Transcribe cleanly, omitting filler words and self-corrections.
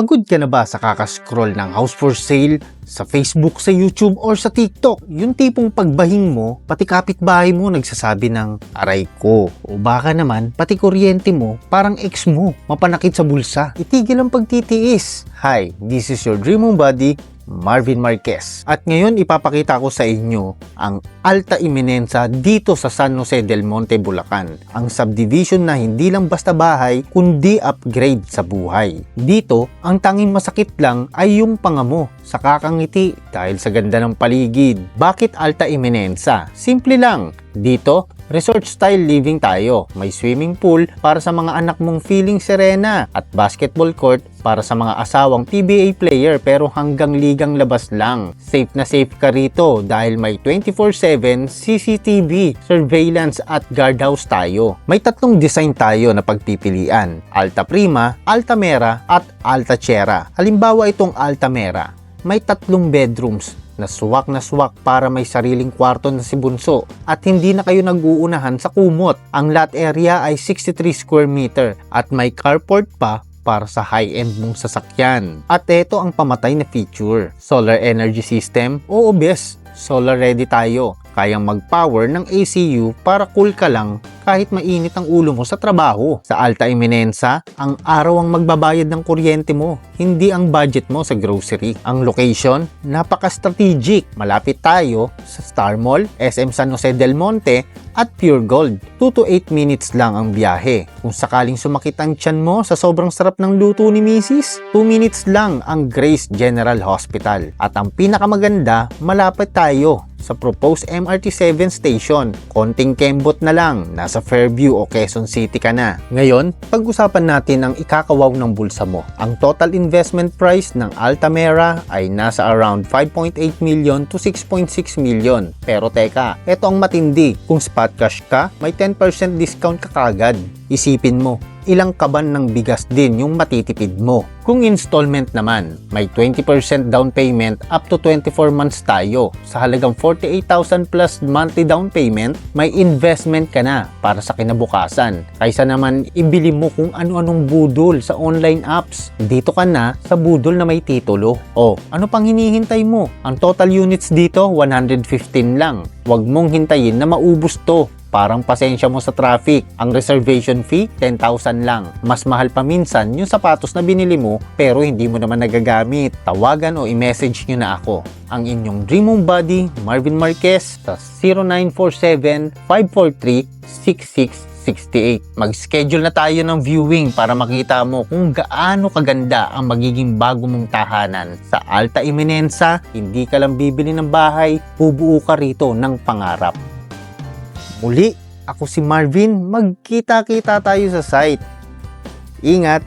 Pagod ka na ba sa kakascroll ng house for sale sa Facebook, sa YouTube, or sa TikTok? Yung tipong pagbahing mo, pati kapitbahay mo nagsasabi ng aray ko. O baka naman, pati kuryente mo, parang ex mo, mapanakit sa bulsa. Itigil ang pagtitiis. Hi, this is your dream home buddy, Marvin Marquez. At ngayon ipapakita ko sa inyo ang Alta Eminenza dito sa San Jose del Monte, Bulacan. Ang subdivision na hindi lang basta bahay, kundi upgrade sa buhay. Dito, ang tanging masakit lang ay yung panga mo sa kakangiti dahil sa ganda ng paligid. Bakit Alta Eminenza? Simple lang. Dito, resort style living tayo. May swimming pool para sa mga anak mong feeling serena at basketball court para sa mga asawang PBA player pero hanggang ligang labas lang. Safe na safe ka rito dahil may 24/7 CCTV, surveillance at guardhouse tayo. May tatlong design tayo na pagpipilian: Alta Prima, Alta Mera at Alta Chera. Halimbawa itong Alta Mera, may 3 bedrooms na swak para may sariling kwarto na si Bunso at hindi na kayo nag-uunahan sa kumot. Ang lot area ay 63 square meter at may carport pa para sa high-end mong sasakyan. At ito ang pamatay na feature: solar energy system. Oo bes, solar ready tayo. Kayang mag-power ng ACU para cool ka lang kahit mainit ang ulo mo sa trabaho. Sa Alta Eminenza, ang araw ang magbabayad ng kuryente mo, hindi ang budget mo sa grocery. Ang location, napaka-strategic. Malapit tayo sa Star Mall, SM San Jose del Monte at Pure Gold. 2 to 8 minutes lang ang biyahe. Kung sakaling sumakit ang tiyan mo sa sobrang sarap ng luto ni Mrs., 2 minutes lang ang Grace General Hospital. At ang pinakamaganda, malapit tayo sa proposed MRT7 station. Konting kembot na lang, nasa Fairview o Quezon City ka na. Ngayon, pag-usapan natin ang ikakawaw ng bulsa mo. Ang total investment price ng Alta Mera ay nasa around 5.8 million to 6.6 million. Pero teka, eto ang matindi. Kung spot cash ka, may 10% discount ka kagad. Isipin mo, ilang kaban ng bigas din yung matitipid mo. Kung installment naman, may 20% down payment up to 24 months tayo. Sa halagang 48,000 plus monthly down payment, may investment ka na para sa kinabukasan. Kaysa naman ibili mo kung ano-anong budol sa online apps. Dito ka na sa budol na may titulo. O, ano pang hinihintay mo? Ang total units dito, 115 lang. Huwag mong hintayin na maubos to. Parang pasensya mo sa traffic. Ang reservation fee, 10,000 lang. Mas mahal pa minsan yung sapatos na binili mo pero hindi mo naman nagagamit. Tawagan o i-message nyo na ako. Ang inyong Dream Home Buddy, Marvin Marquez, sa 0947-543-6668. Mag-schedule na tayo ng viewing para makita mo kung gaano kaganda ang magiging bago mong tahanan. Sa Alta Eminenza, hindi ka lang bibili ng bahay, bubuo ka rito ng pangarap. Muli, ako si Marvin. Magkita-kita tayo sa site. Ingat!